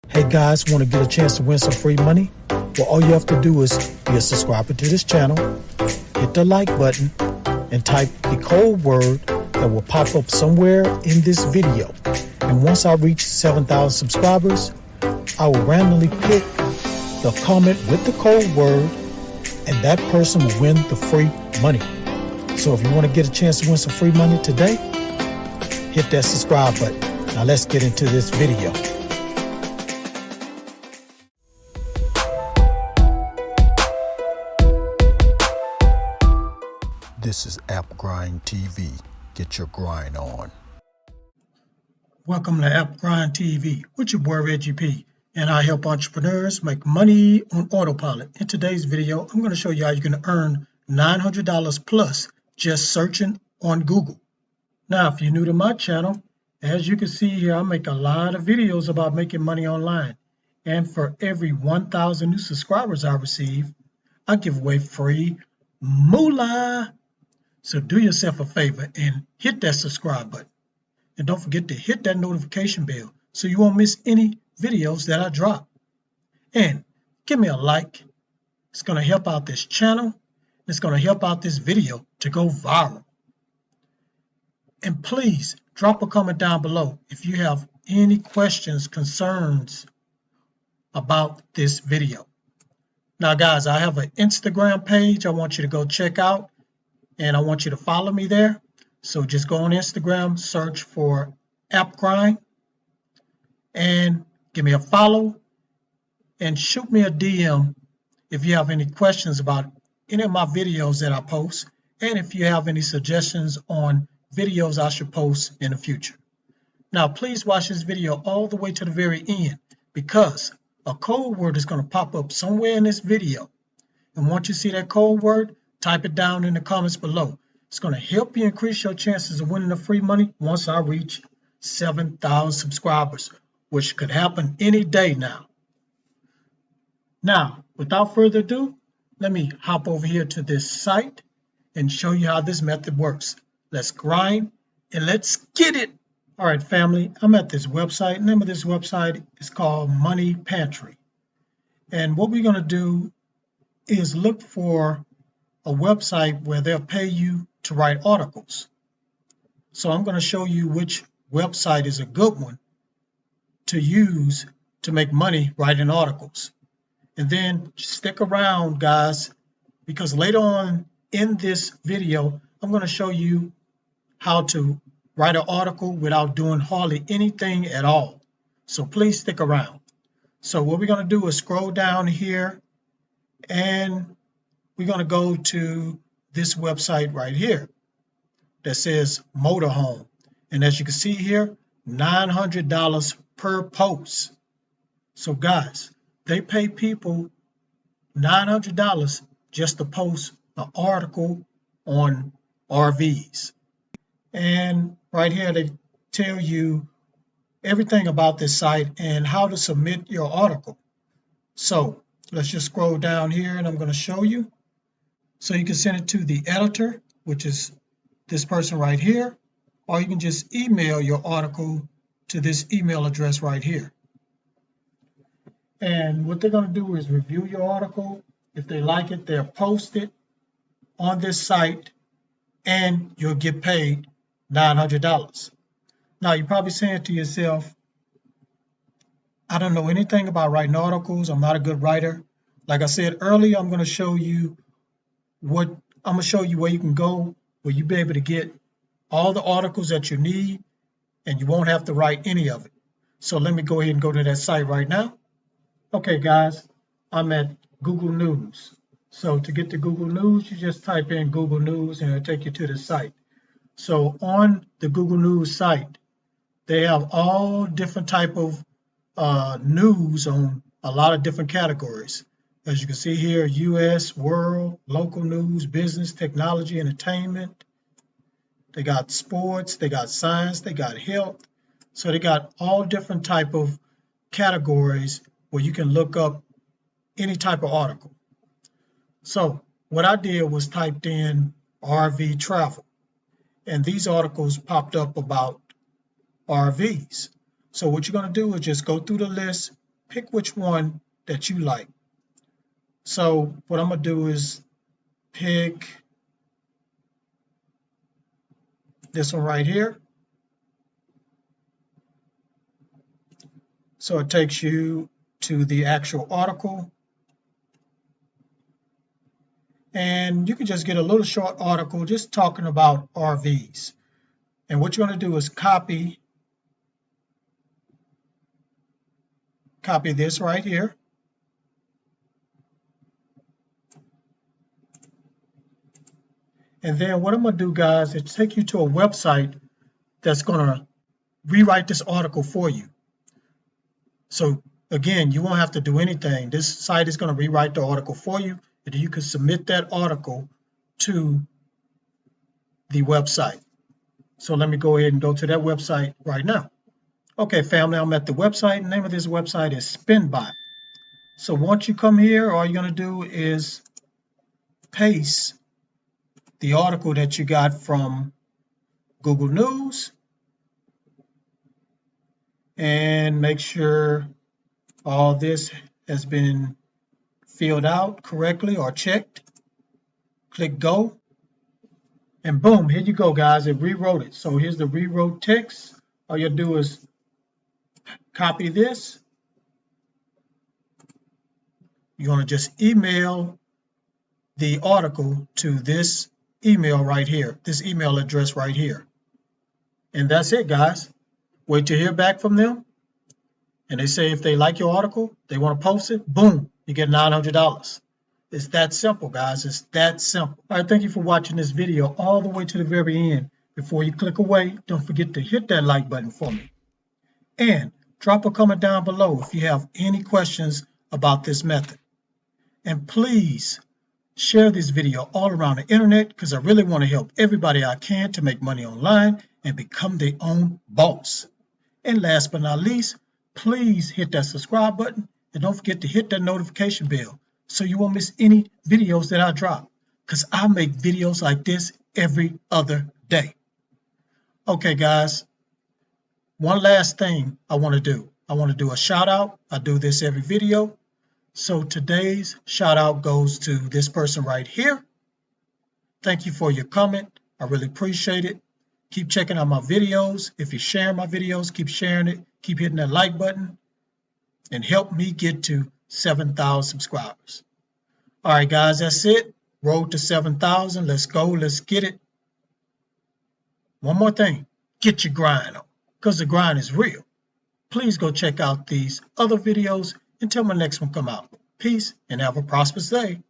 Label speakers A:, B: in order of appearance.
A: Hey guys, want to get a chance to win some free money? Well, all you have to do is be a subscriber to this channel, hit the like button, and type the code word that will pop up somewhere in this video. And once I reach 7,000 subscribers, I will randomly pick the comment with the code word, and that person will win the free money. So if you want to get a chance to win some free money today, hit that subscribe button. Now let's get into this video. This is AppGrind TV. Get your grind on. Welcome to AppGrind TV with your boy Reggie P, and I help entrepreneurs make money on autopilot. In today's video, I'm going to show you how you can earn $900 plus just searching on Google. Now, if you're new to my channel, as you can see here, I make a lot of videos about making money online. And for every 1,000 new subscribers I receive, I give away free moolah. So do yourself a favor and hit that subscribe button. And don't forget to hit that notification bell so you won't miss any videos that I drop. And give me a like. It's going to help out this channel. It's going to help out this video to go viral. And please drop a comment down below if you have any questions, concerns about this video. Now guys, I have an Instagram page I want you to go check out. And I want you to follow me there. So just go on Instagram, search for AppGrind, and give me a follow, and shoot me a DM if you have any questions about any of my videos that I post, and if you have any suggestions on videos I should post in the future. Now, please watch this video all the way to the very end, because a code word is going to pop up somewhere in this video. And once you see that code word, type it down in the comments below. It's going to help you increase your chances of winning the free money once I reach 7,000 subscribers, which could happen any day now. Now, without further ado, let me hop over here to this site and show you how this method works. Let's grind and let's get it. All right, family, I'm at this website. The name of this website is called Money Pantry. And what we're going to do is look for a website where they'll pay you to write articles. So I'm going to show you which website is a good one to use to make money writing articles. And then stick around, guys, because later on in this video, I'm going to show you how to write an article without doing hardly anything at all. So please stick around. So what we're going to do is scroll down here, and we're going to go to this website right here that says Motorhome. And as you can see here, $900 per post. So guys, they pay people $900 just to post an article on RVs. And right here, they tell you everything about this site and how to submit your article. So let's just scroll down here, and I'm going to show you. So you can send it to the editor, which is this person right here, or you can just email your article to this email address right here. And what they're going to do is review your article. If they like it, they'll post it on this site, and you'll get paid $900. Now, you're probably saying to yourself, I don't know anything about writing articles. I'm not a good writer. Like I said earlier, I'm going to show you where you can go, where you'll be able to get all the articles that you need, and you won't have to write any of it. So let me go ahead and go to that site right now. Okay, guys, I'm at Google News. So to get to Google News, you just type in Google News, and it'll take you to the site. So on the Google News site, they have all different type of news on a lot of different categories. As you can see here, U.S., world, local news, business, technology, entertainment. They got sports, they got science, they got health. So they got all different type of categories where you can look up any type of article. So what I did was typed in RV travel, and these articles popped up about RVs. So what you're going to do is just go through the list Pick which one that you like. So what I'm going to do is pick this one right here. So it takes you to the actual article. And you can just get a little short article just talking about RVs. And what you're going to do is copy this right here. And then what I'm going to do, guys, is take you to a website that's going to rewrite this article for you. So again, you won't have to do anything. This site is going to rewrite the article for you, and you can submit that article to the website. So let me go ahead and go to that website right now. Okay, family, I'm at the website. The name of this website is SpinBy. So once you come here, all you're going to do is paste the article that you got from Google News and make sure all this has been filled out correctly or checked. Click go, and boom, here you go, guys. It rewrote it. So here's the rewrote text. All you do is copy this. You're going to just email the article to this email right here, this email address right here. And that's it, guys. Wait to hear back from them. And they say if they like your article, they want to post it, boom, you get $900. It's that simple, guys. It's that simple. All right, thank you for watching this video all the way to the very end. Before you click away, don't forget to hit that like button for me. And drop a comment down below if you have any questions about this method. And please share this video all around the internet because I really want to help everybody I can to make money online and become their own boss. And last but not least, please hit that subscribe button and don't forget to hit that notification bell so you won't miss any videos that I drop, because I make videos like this every other day. Okay, guys, one last thing I want to do. I want to do a shout out. I do this every video. So today's shout out goes to this person right here. Thank you for your comment. I really appreciate it. Keep checking out my videos. If you're sharing my videos, keep sharing it. Keep hitting that like button and help me get to 7,000 subscribers. All right, guys, that's it. Road to 7,000. Let's go. Let's get it. One more thing. Get your grind on, because the grind is real. Please go check out these other videos until my next one come out. Peace and have a prosperous day.